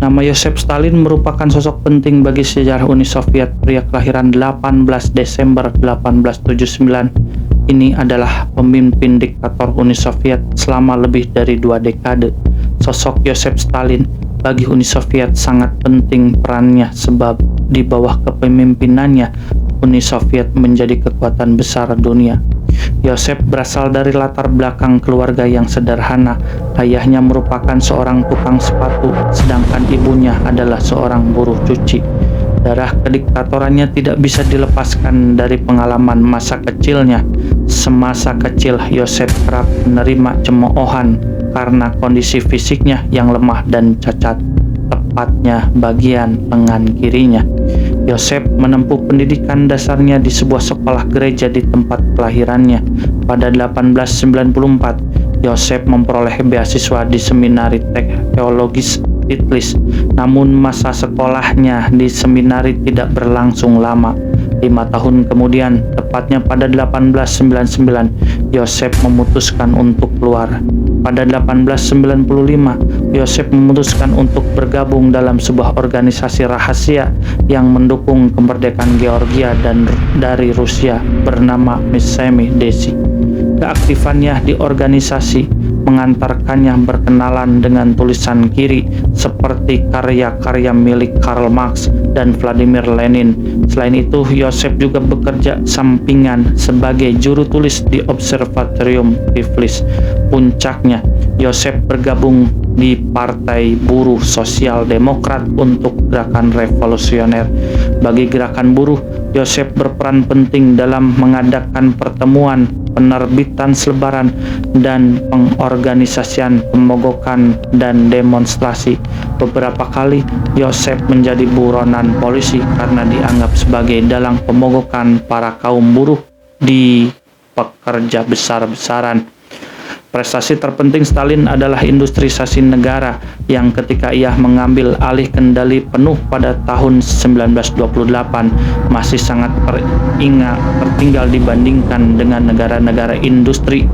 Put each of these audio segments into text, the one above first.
Nama Yosef Stalin merupakan sosok penting bagi sejarah Uni Soviet. Pria kelahiran 18 Desember 1879 ini adalah pemimpin diktator Uni Soviet selama lebih dari 2 dekade. Sosok Yosef Stalin bagi Uni Soviet sangat penting perannya sebab di bawah kepemimpinannya Uni Soviet menjadi kekuatan besar dunia. Yosef berasal dari latar belakang keluarga yang sederhana. Ayahnya merupakan seorang tukang sepatu, sedangkan ibunya adalah seorang buruh cuci. Darah kediktatorannya tidak bisa dilepaskan dari pengalaman masa kecilnya. Semasa kecil, Yosef kerap menerima cemoohan karena kondisi fisiknya yang lemah dan cacat, tepatnya bagian lengan kirinya. Yosef menempuh pendidikan dasarnya di sebuah sekolah gereja di tempat kelahirannya. Pada 1894, Yosef memperoleh beasiswa di Seminari Teologis Titlis. Namun masa sekolahnya di seminari tidak berlangsung lama. 5 tahun kemudian, tepatnya pada 1899, Yosef memutuskan untuk keluar. Pada 1895, Yosef memutuskan untuk bergabung dalam sebuah organisasi rahasia yang mendukung kemerdekaan Georgia dan dari Rusia bernama Missemi Desi. Keaktifannya di organisasi mengantarkannya berkenalan dengan tulisan kiri seperti karya-karya milik Karl Marx dan Vladimir Lenin. Selain itu, Yosef juga bekerja sampingan sebagai juru tulis di Observatorium Tiflis. Puncaknya, Yosef bergabung di Partai Buruh Sosial Demokrat untuk gerakan revolusioner. Bagi gerakan buruh, Yosef berperan penting dalam mengadakan pertemuan, penerbitan selebaran, dan pengorganisasian pemogokan dan demonstrasi. Beberapa kali Yosef menjadi buronan polisi karena dianggap sebagai dalang pemogokan para kaum buruh di pekerja besar-besaran. Prestasi terpenting Stalin adalah industrisasi negara yang ketika ia mengambil alih kendali penuh pada tahun 1928 masih sangat tertinggal dibandingkan dengan negara-negara industri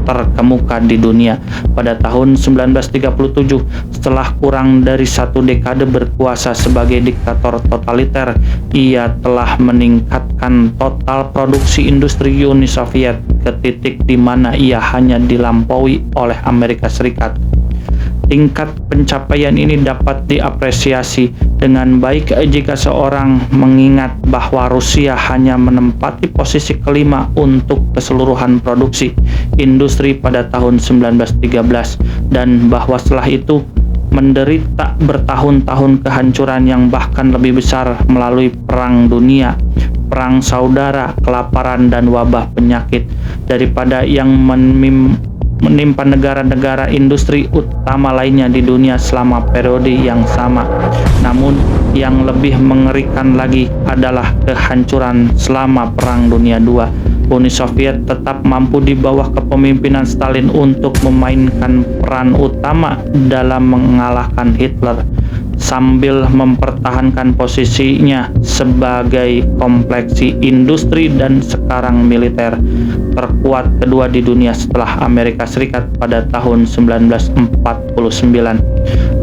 terkemuka di dunia. Pada tahun 1937, setelah kurang dari 1 dekade berkuasa sebagai diktator totaliter, ia telah meningkatkan total produksi industri Uni Soviet ke titik di mana ia hanya dilampaui oleh Amerika Serikat. Tingkat pencapaian ini dapat diapresiasi dengan baik jika seorang mengingat bahwa Rusia hanya menempati posisi kelima untuk keseluruhan produksi industri pada tahun 1913 dan bahwa setelah itu menderita bertahun-tahun kehancuran yang bahkan lebih besar melalui perang dunia, perang saudara, kelaparan, dan wabah penyakit daripada yang menimpa negara-negara industri utama lainnya di dunia selama periode yang sama. Namun yang lebih mengerikan lagi adalah kehancuran selama Perang Dunia II. Uni Soviet tetap mampu di bawah kepemimpinan Stalin untuk memainkan peran utama dalam mengalahkan Hitler sambil mempertahankan posisinya sebagai kompleksi industri dan sekarang militer terkuat kedua di dunia setelah Amerika Serikat pada tahun 1949.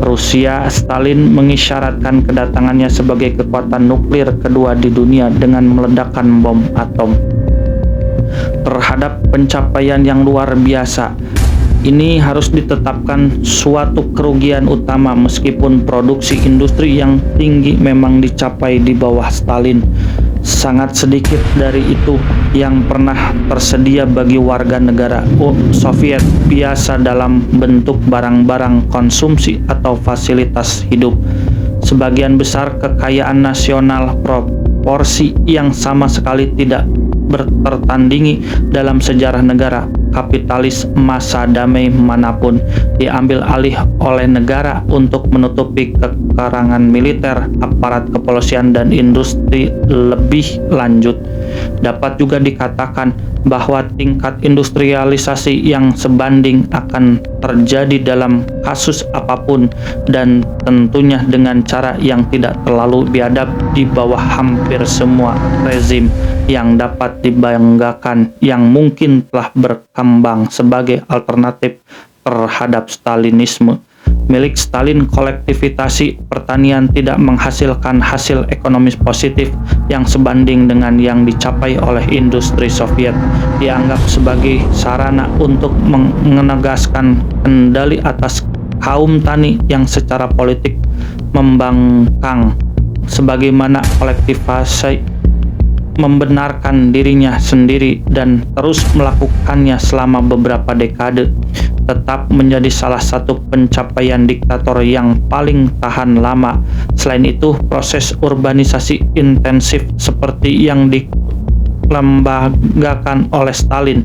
Rusia, Stalin mengisyaratkan kedatangannya sebagai kekuatan nuklir kedua di dunia dengan meledakkan bom atom. Terhadap pencapaian yang luar biasa ini harus ditetapkan suatu kerugian utama meskipun produksi industri yang tinggi memang dicapai di bawah Stalin. Sangat sedikit dari itu yang pernah tersedia bagi warga negara Soviet biasa dalam bentuk barang-barang konsumsi atau fasilitas hidup. Sebagian besar kekayaan nasional proporsi yang sama sekali tidak tertandingi dalam sejarah negara kapitalis masa damai manapun diambil alih oleh negara untuk menutupi kekurangan militer, aparat kepolisian, dan industri lebih lanjut. Dapat juga dikatakan bahwa tingkat industrialisasi yang sebanding akan terjadi dalam kasus apapun dan tentunya dengan cara yang tidak terlalu biadab di bawah hampir semua rezim yang dapat dibanggakan yang mungkin telah berkembang sebagai alternatif terhadap Stalinisme. milik Stalin, kolektivitasasi pertanian tidak menghasilkan hasil ekonomis positif yang sebanding dengan yang dicapai oleh industri Soviet. Dianggap sebagai sarana untuk menegaskan kendali atas kaum tani yang secara politik membangkang, sebagaimana kolektivitasasi membenarkan dirinya sendiri dan terus melakukannya selama beberapa dekade, tetap menjadi salah satu pencapaian diktator yang paling tahan lama. Selain itu, proses urbanisasi intensif seperti yang dilembagakan oleh Stalin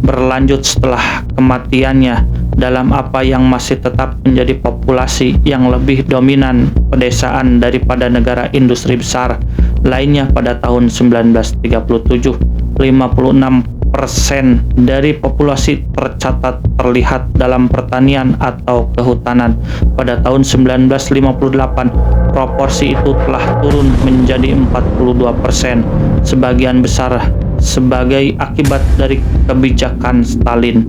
berlanjut setelah kematiannya dalam apa yang masih tetap menjadi populasi yang lebih dominan pedesaan daripada negara industri besar lainnya. Pada tahun 1937, 56% dari populasi tercatat terlihat dalam pertanian atau kehutanan. Pada tahun 1958, proporsi itu telah turun menjadi 42%, sebagian besar sebagai akibat dari kebijakan Stalin.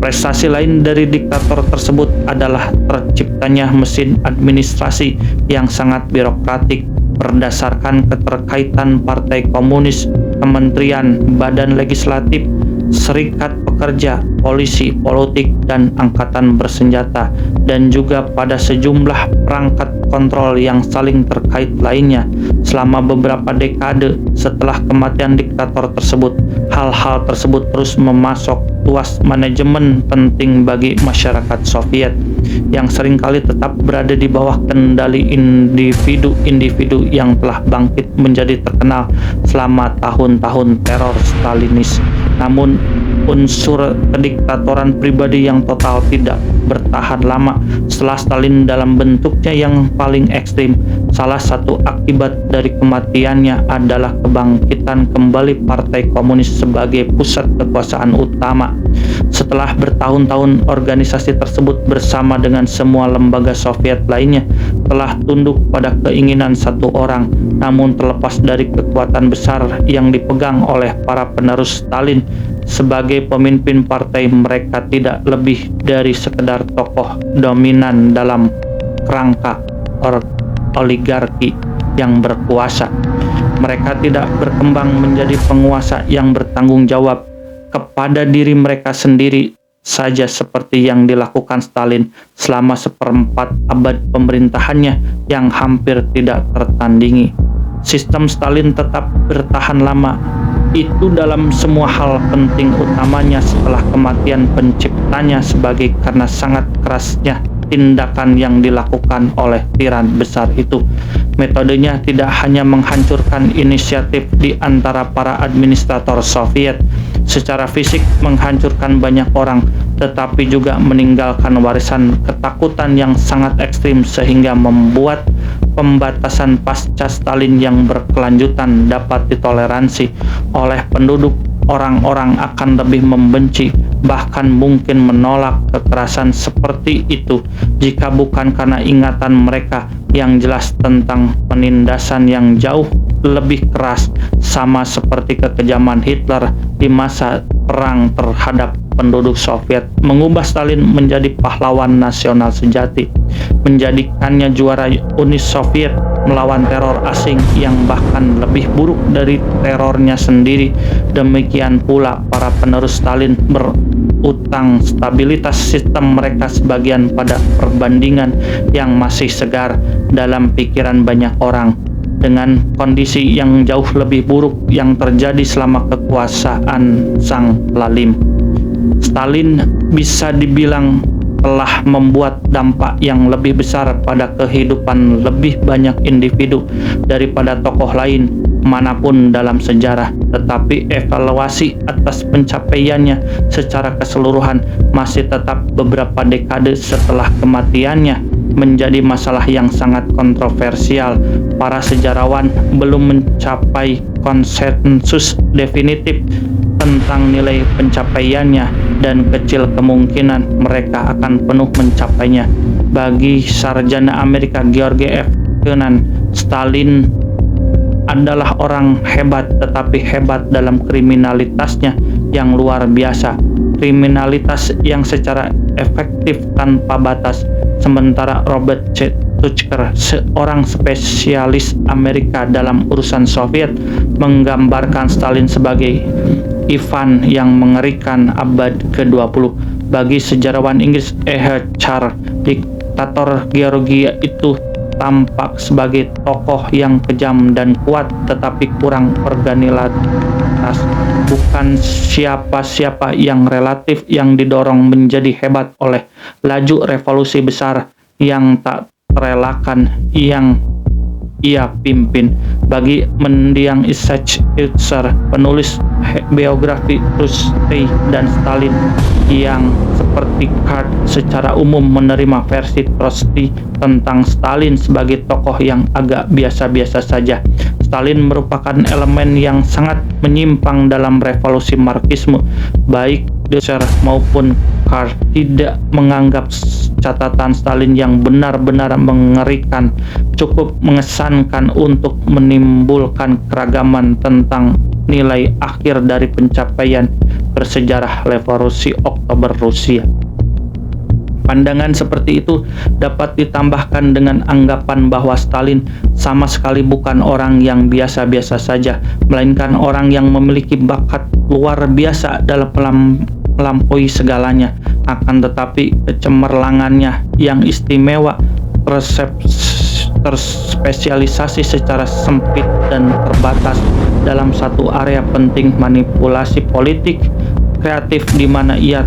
Prestasi lain dari diktator tersebut adalah terciptanya mesin administrasi yang sangat birokratik berdasarkan keterkaitan partai komunis, kementerian, badan legislatif, serikat pekerja, polisi, politik, dan angkatan bersenjata, dan juga pada sejumlah perangkat kontrol yang saling terkait lainnya. Selama beberapa dekade setelah kematian diktator tersebut, hal-hal tersebut terus memasok tuas manajemen penting bagi masyarakat Soviet yang seringkali tetap berada di bawah kendali individu-individu yang telah bangkit menjadi terkenal selama tahun-tahun teror Stalinis. Namun, unsur kediktatoran pribadi yang total tidak bertahan lama. Setelah Stalin dalam bentuknya yang paling ekstrim, salah satu akibat dari kematiannya adalah kebangkitan kembali Partai Komunis sebagai pusat kekuasaan utama. Setelah bertahun-tahun, organisasi tersebut bersama dengan semua lembaga Soviet lainnya telah tunduk pada keinginan satu orang. Namun terlepas dari kekuatan besar yang dipegang oleh para penerus Stalin sebagai pemimpin partai, mereka tidak lebih dari sekedar tokoh dominan dalam kerangka oligarki yang berkuasa. Mereka tidak berkembang menjadi penguasa yang bertanggung jawab kepada diri mereka sendiri saja seperti yang dilakukan Stalin selama seperempat abad pemerintahannya yang hampir tidak tertandingi. Sistem Stalin tetap bertahan lama itu dalam semua hal penting, utamanya setelah kematian penciptanya sebagai karena sangat kerasnya tindakan yang dilakukan oleh tiran besar itu. Metodenya tidak hanya menghancurkan inisiatif di antara para administrator Soviet secara fisik, menghancurkan banyak orang, tetapi juga meninggalkan warisan ketakutan yang sangat ekstrim sehingga membuat pembatasan pasca Stalin yang berkelanjutan dapat ditoleransi oleh penduduk. Orang-orang akan lebih membenci, bahkan mungkin menolak kekerasan seperti itu jika bukan karena ingatan mereka yang jelas tentang penindasan yang jauh lebih keras, sama seperti kekejaman Hitler di masa perang terhadap penduduk Soviet, mengubah Stalin menjadi pahlawan nasional sejati, menjadikannya juara Uni Soviet melawan teror asing yang bahkan lebih buruk dari terornya sendiri. Demikian pula para penerus Stalin berutang stabilitas sistem mereka sebagian pada perbandingan yang masih segar dalam pikiran banyak orang dengan kondisi yang jauh lebih buruk yang terjadi selama kekuasaan Sang Lalim. Stalin bisa dibilang telah membuat dampak yang lebih besar pada kehidupan lebih banyak individu daripada tokoh lain manapun dalam sejarah, tetapi evaluasi atas pencapaiannya secara keseluruhan masih tetap beberapa dekade setelah kematiannya menjadi masalah yang sangat kontroversial. Para sejarawan belum mencapai konsensus definitif tentang nilai pencapaiannya dan kecil kemungkinan mereka akan penuh mencapainya. Bagi sarjana Amerika George F. Kennan, Stalin adalah orang hebat, tetapi hebat dalam kriminalitasnya yang luar biasa. kriminalitas yang secara efektif tanpa batas. Sementara Robert C. Tucker, seorang spesialis Amerika dalam urusan Soviet, menggambarkan Stalin sebagai Ivan yang mengerikan abad ke-20. Bagi sejarawan Inggris E.H. Char, diktator Georgia itu tampak sebagai tokoh yang kejam dan kuat tetapi kurang organitas, bukan siapa-siapa yang relatif yang didorong menjadi hebat oleh laju revolusi besar yang tak terelakkan yang ia pimpin. Bagi mendiang Isaac Herzog, penulis biografi Trotsky dan Stalin yang seperti Kant secara umum menerima versi Trotsky tentang Stalin sebagai tokoh yang agak biasa-biasa saja. Stalin merupakan elemen yang sangat menyimpang dalam revolusi Marxisme. Baik Herzog maupun Kant tidak menganggap catatan Stalin yang benar-benar mengerikan cukup mengesankan untuk menimbulkan keragaman tentang nilai akhir dari pencapaian bersejarah revolusi Oktober Rusia. Pandangan seperti itu dapat ditambahkan dengan anggapan bahwa Stalin sama sekali bukan orang yang biasa-biasa saja, melainkan orang yang memiliki bakat luar biasa dalam melampaui segalanya. Akan tetapi kecemerlangannya yang istimewa, terspesialisasi secara sempit dan terbatas dalam satu area penting, manipulasi politik kreatif di mana ia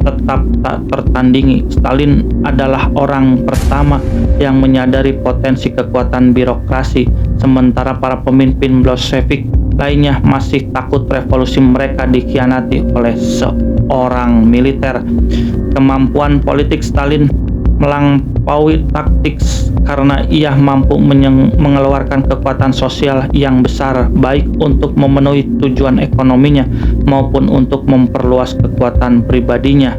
tetap tak tertandingi. Stalin adalah orang pertama yang menyadari potensi kekuatan birokrasi, sementara para pemimpin Bolshevik lainnya masih takut revolusi mereka dikhianati oleh seorang militer. Kemampuan politik Stalin melampaui taktik karena ia mampu mengeluarkan kekuatan sosial yang besar, baik untuk memenuhi tujuan ekonominya maupun untuk memperluas kekuatan pribadinya.